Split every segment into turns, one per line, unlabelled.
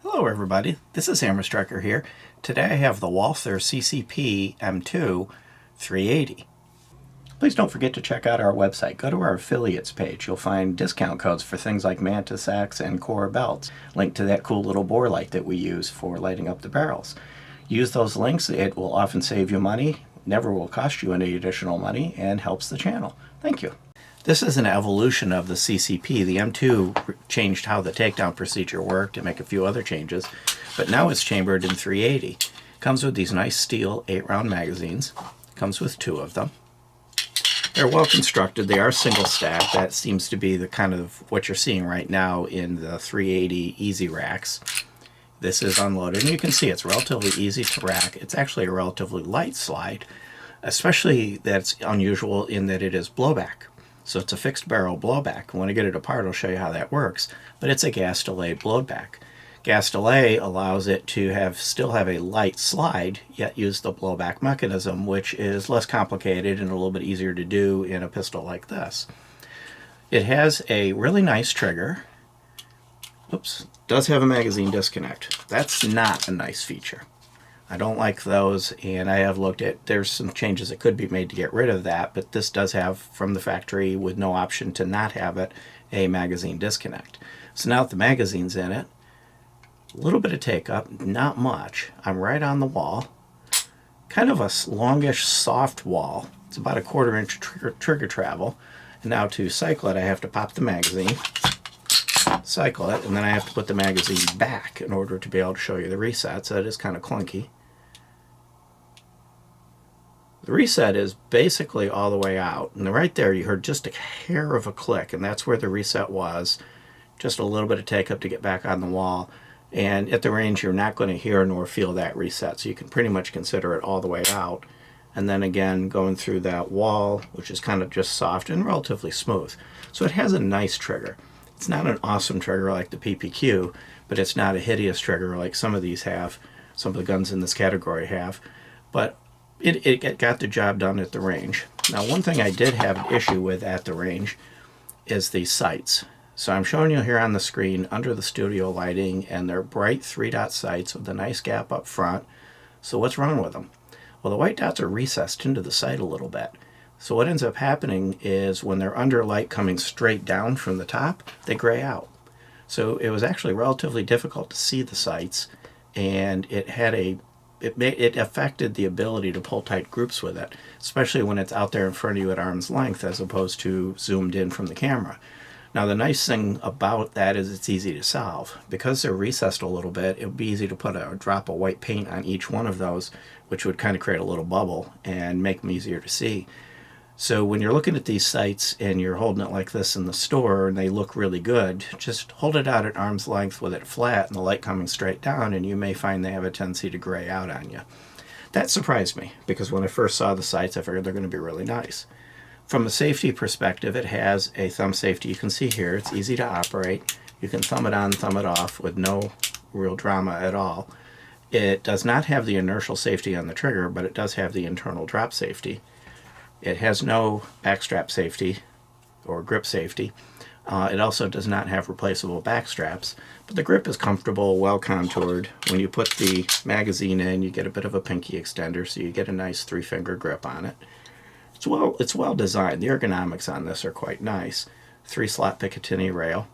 Hello everybody, this is Hammer Striker here. Today I have the Walther CCP M2 380. Please don't forget to check out our website. Go to our affiliates page. You'll find discount codes for things like Mantis X and Core belts. Link to that cool little bore light that we use for lighting up the barrels. Use those links. It will often save you money, never will cost you any additional money, and helps the channel. Thank you. This is an evolution of the CCP. The M2 changed how the takedown procedure worked to make a few other changes, but now it's chambered in 380. Comes with these nice steel 8-round magazines. Comes with 2 of them. They're well constructed. They are single stack. That seems to be the kind of what you're seeing right now in the 380 easy racks. This is unloaded, and you can see it's relatively easy to rack. It's actually a relatively light slide, especially that's unusual in that it is blowback. So it's a fixed barrel blowback. When I get it apart, I'll show you how that works. But it's a gas delayed blowback. Gas delay allows it to still have a light slide, yet use the blowback mechanism, which is less complicated and a little bit easier to do in a pistol like this. It has a really nice trigger. Oops, does have a magazine disconnect. That's not a nice feature. I don't like those, and I have looked at, there's some changes that could be made to get rid of that, but this does have, from the factory, with no option to not have it, a magazine disconnect. So now that the magazine's in it, a little bit of take up, not much. I'm right on the wall. Kind of a longish, soft wall. It's about a 1/4 inch trigger travel. And now to cycle it, I have to pop the magazine, cycle it, and then I have to put the magazine back in order to be able to show you the reset, so it is kind of clunky. The reset is basically all the way out, and right there you heard just a hair of a click, and that's where the reset was. Just a little bit of take up to get back on the wall, and at the range you're not going to hear nor feel that reset, so you can pretty much consider it all the way out. And then again going through that wall, which is kind of just soft and relatively smooth. So it has a nice trigger. It's not an awesome trigger like the PPQ, but it's not a hideous trigger like some of these have, some of the guns in this category have. But it got the job done at the range. Now, one thing I did have an issue with at the range is the sights. So I'm showing you here on the screen under the studio lighting, and they're bright 3-dot sights with a nice gap up front. So what's wrong with them? Well, the white dots are recessed into the sight a little bit. So what ends up happening is when they're under light coming straight down from the top, they gray out. So it was actually relatively difficult to see the sights, and it affected the ability to pull tight groups with it, especially when it's out there in front of you at arm's length as opposed to zoomed in from the camera. Now the nice thing about that is it's easy to solve. Because they're recessed a little bit, it would be easy to put a drop of white paint on each one of those, which would kind of create a little bubble and make them easier to see. So when you're looking at these sights and you're holding it like this in the store and they look really good, just hold it out at arm's length with it flat and the light coming straight down, and you may find they have a tendency to gray out on you. That surprised me, because when I first saw the sights I figured they're going to be really nice. From a safety perspective, it has a thumb safety. You can see here it's easy to operate. You can thumb it on, thumb it off with no real drama at all. It does not have the inertial safety on the trigger, but it does have the internal drop safety. It has no backstrap safety or grip safety. It also does not have replaceable back straps, but the grip is comfortable, well contoured. When you put the magazine in, you get a bit of a pinky extender, so you get a nice 3-finger grip on it. It's well designed. The ergonomics on this are quite nice. 3-slot Picatinny rail.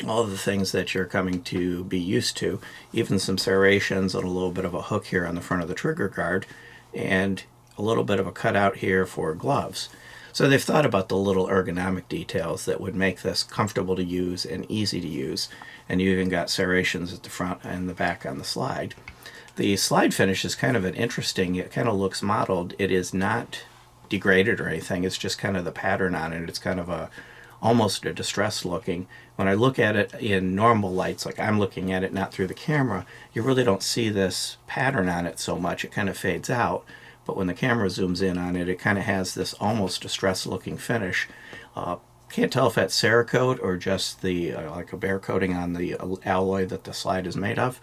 All the things that you're coming to be used to, even some serrations and a little bit of a hook here on the front of the trigger guard, and a little bit of a cutout here for gloves. So they've thought about the little ergonomic details that would make this comfortable to use and easy to use, and you even got serrations at the front and the back on the slide. The slide finish is kind of an interesting, it kind of looks modeled. It is not degraded or anything, it's just kind of the pattern on it. It's kind of almost a distressed looking. When I look at it in normal lights, like I'm looking at it not through the camera, you really don't see this pattern on it so much. It kind of fades out. But when the camera zooms in on it, it kind of has this almost distressed looking finish. Can't tell if that's Cerakote or just the like a bare coating on the alloy that the slide is made of.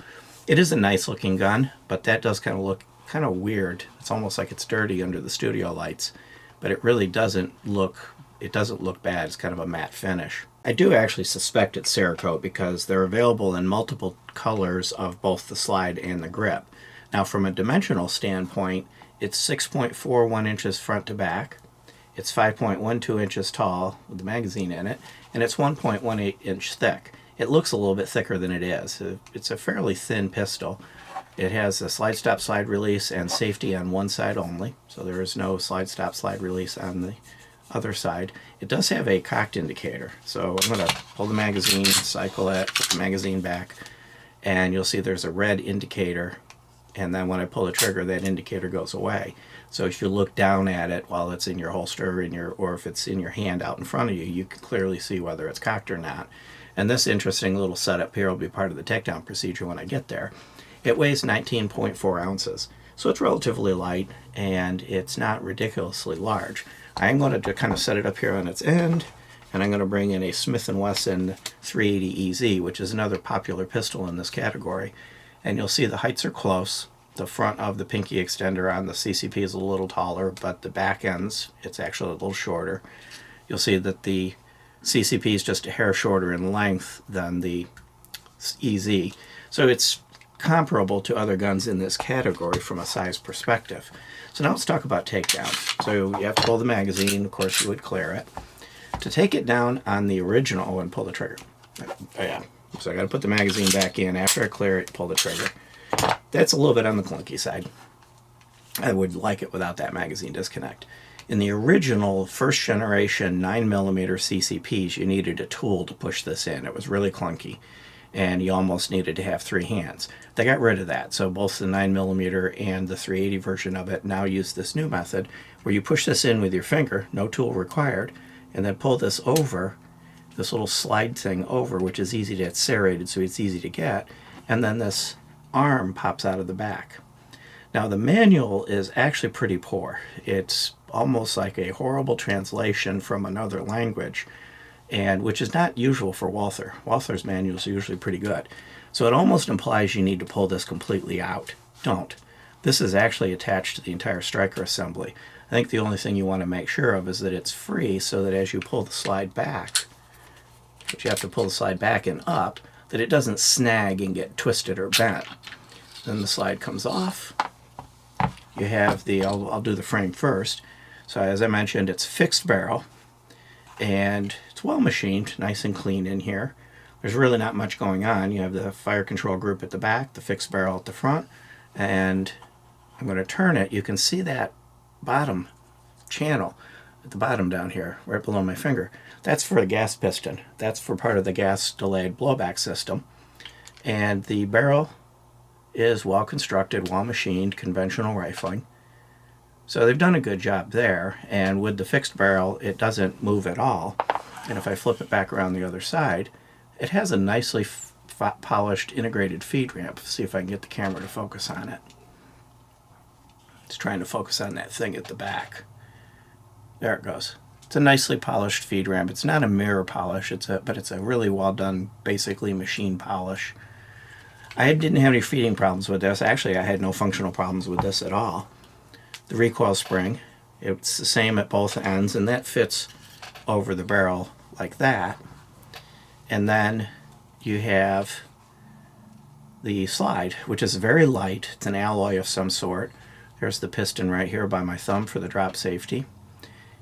It is a nice looking gun, but that does kind of look weird. It's almost like it's dirty under the studio lights, but it really doesn't look it doesn't look bad. It's kind of a matte finish. I do actually suspect it's Cerakote because they're available in multiple colors of both the slide and the grip. Now from a dimensional standpoint, it's 6.41 inches front to back. It's 5.12 inches tall with the magazine in it, and it's 1.18 inch thick. It looks a little bit thicker than it is. It's a fairly thin pistol. It has a slide stop slide release and safety on one side only, so there is no slide stop slide release on the other side. It does have a cocked indicator, so I'm going to pull the magazine, cycle it, put the magazine back, and you'll see there's a red indicator, and then when I pull the trigger, that indicator goes away. So if you look down at it while it's in your holster, or if it's in your hand out in front of you, you can clearly see whether it's cocked or not. And this interesting little setup here will be part of the takedown procedure when I get there. It weighs 19.4 ounces, so it's relatively light, and it's not ridiculously large. I'm going to kind of set it up here on its end, and I'm going to bring in a Smith & Wesson 380 EZ, which is another popular pistol in this category. And you'll see the heights are close. The front of the pinky extender on the CCP is a little taller, but the back ends, it's actually a little shorter. You'll see that the CCP is just a hair shorter in length than the EZ. So it's comparable to other guns in this category from a size perspective. So now let's talk about takedown. So you have to pull the magazine, of course you would clear it. To take it down on the original and pull the trigger. Oh yeah, so I got to put the magazine back in. After I clear it, pull the trigger. That's a little bit on the clunky side. I would like it without that magazine disconnect. In the original first generation 9mm CCPs, you needed a tool to push this in. It was really clunky, and you almost needed to have three hands. They got rid of that, so both the 9mm and the 380 version of it now use this new method where you push this in with your finger, no tool required, and then pull this over, this little slide thing over, which is easy to, it's serrated so it's easy to get, and then this arm pops out of the back. Now the manual is actually pretty poor. It's almost like a horrible translation from another language, and which is not usual for Walther. Walther's manuals are usually pretty good. So it almost implies you need to pull this completely out. Don't. This is actually attached to the entire striker assembly. I think the only thing you want to make sure of is that it's free, so that as you pull the slide back, but you have to pull the slide back and up, that it doesn't snag and get twisted or bent. Then the slide comes off. You have the, I'll do the frame first. So as I mentioned, it's fixed barrel, and it's well machined, nice and clean in here. There's really not much going on. You have the fire control group at the back, the fixed barrel at the front, and I'm going to turn it. You can see that bottom channel at the bottom down here, right below my finger. That's for the gas piston. That's for part of the gas delayed blowback system. And the barrel is well constructed, well machined, conventional rifling. So they've done a good job there, and with the fixed barrel it doesn't move at all. And if I flip it back around the other side, it has a nicely polished integrated feed ramp. See if I can get the camera to focus on it. It's trying to focus on that thing at the back. There it goes. It's a nicely polished feed ramp. It's not a mirror polish, but it's a really well done, basically machine polish. I didn't have any feeding problems with this. Actually, I had no functional problems with this at all. The recoil spring, it's the same at both ends, and that fits over the barrel like that. And then you have the slide, which is very light. It's an alloy of some sort. There's the piston right here by my thumb for the drop safety.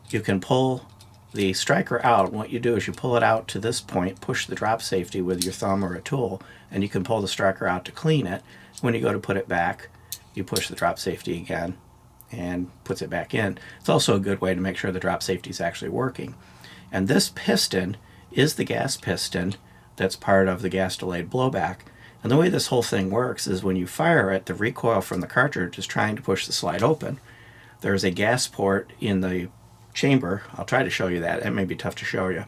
You can pull the striker out, and what you do is you pull it out to this point, push the drop safety with your thumb or a tool, and you can pull the striker out to clean it. When you go to put it back, you push the drop safety again and puts it back in. It's also a good way to make sure the drop safety is actually working. And this piston is the gas piston that's part of the gas delayed blowback. And the way this whole thing works is when you fire it, the recoil from the cartridge is trying to push the slide open. There's a gas port in the chamber. I'll try to show you that. It may be tough to show you.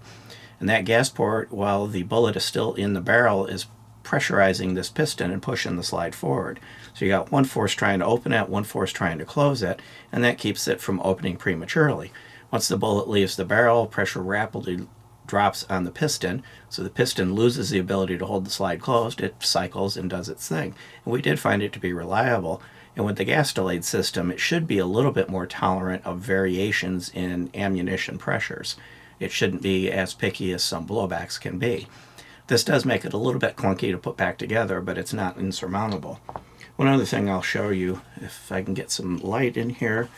And that gas port, while the bullet is still in the barrel, is pressurizing this piston and pushing the slide forward. So you got one force trying to open it, one force trying to close it, and that keeps it from opening prematurely. Once the bullet leaves the barrel, pressure rapidly drops on the piston, so the piston loses the ability to hold the slide closed. It cycles and does its thing. And we did find it to be reliable. And with the gas delayed system, it should be a little bit more tolerant of variations in ammunition pressures. it shouldn't be as picky as some blowbacks can be. This does make it a little bit clunky to put back together, but it's not insurmountable. One other thing I'll show you, if I can get some light in here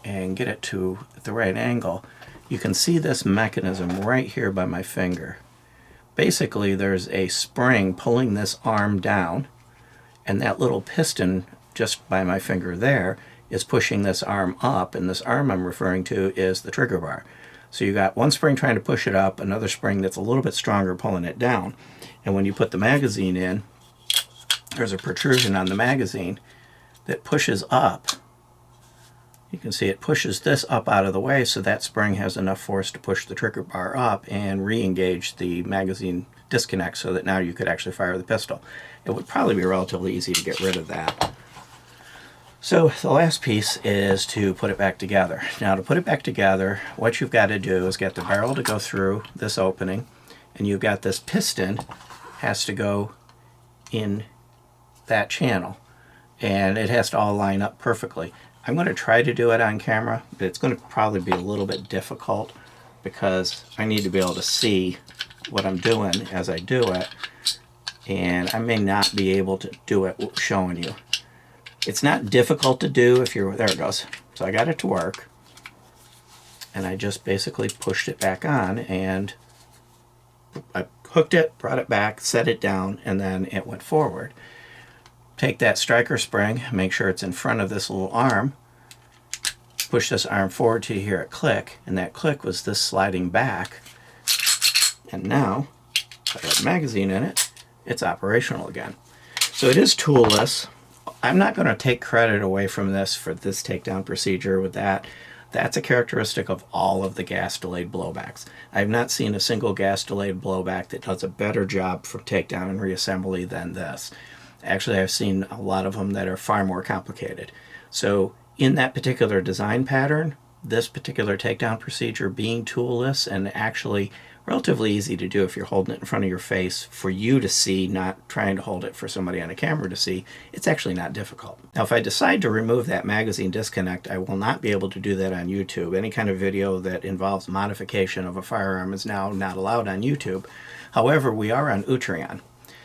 and get it to the right angle, you can see this mechanism right here by my finger. Basically, there's a spring pulling this arm down, and that little piston just by my finger there is pushing this arm up, and this arm I'm referring to is the trigger bar. So you got one spring trying to push it up, another spring that's a little bit stronger pulling it down. And when you put the magazine in, there's a protrusion on the magazine that pushes up. You can see it pushes this up out of the way, so that spring has enough force to push the trigger bar up and re-engage the magazine disconnect so that now you could actually fire the pistol. It would probably be relatively easy to get rid of that. So the last piece is to put it back together. Now to put it back together, what you've got to do is get the barrel to go through this opening, and you've got this piston has to go in that channel, and it has to all line up perfectly. I'm going to try to do it on camera, but it's going to probably be a little bit difficult because I need to be able to see what I'm doing as I do it, and I may not be able to do it showing you. It's not difficult to do if you're, there it goes. So I got it to work, and I just basically pushed it back on, and I hooked it, brought it back, set it down, and then it went forward. Take that striker spring, make sure it's in front of this little arm, push this arm forward till you hear it click, and that click was this sliding back. And now, I got a magazine in it, it's operational again. So it is toolless. I'm not going to take credit away from this for this takedown procedure with that. That's a characteristic of all of the gas-delayed blowbacks. I've not seen a single gas-delayed blowback that does a better job for takedown and reassembly than this. Actually, I've seen a lot of them that are far more complicated. So in that particular design pattern, this particular takedown procedure being toolless and actually relatively easy to do if you're holding it in front of your face for you to see, not trying to hold it for somebody on a camera to see, it's actually not difficult. Now, if I decide to remove that magazine disconnect, I will not be able to do that on YouTube. Any kind of video that involves modification of a firearm is now not allowed on YouTube. However, we are on Utreon.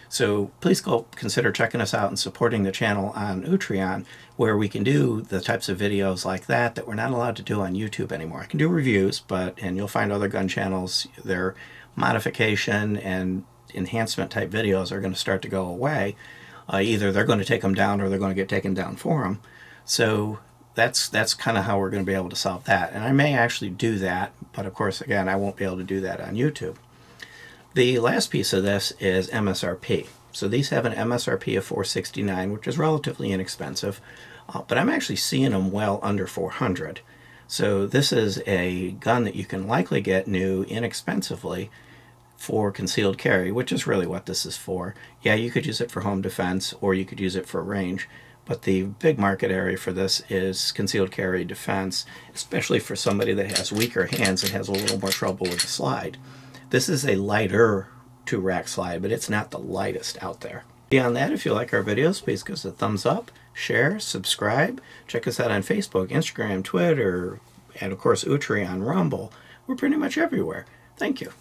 So please go consider checking us out and supporting the channel on Utreon, where we can do the types of videos like that that we're not allowed to do on YouTube anymore. I can do reviews, and you'll find other gun channels, their modification and enhancement type videos are going to start to go away. Either they're going to take them down or they're going to get taken down for them. So that's kind of how we're going to be able to solve that. And I may actually do that, but of course, again, I won't be able to do that on YouTube. The last piece of this is MSRP. So these have an MSRP of $469, which is relatively inexpensive, but I'm actually seeing them well under $400. So this is a gun that you can likely get new inexpensively for concealed carry, which is really what this is for. Yeah, you could use it for home defense or you could use it for range, but the big market area for this is concealed carry defense, especially for somebody that has weaker hands and has a little more trouble with the slide. This is a lighter 2-rack slide, but it's not the lightest out there. Beyond that, if you like our videos, please give us a thumbs up, share, subscribe. Check us out on Facebook, Instagram, Twitter, and of course Utreon, Rumble. We're pretty much everywhere. Thank you.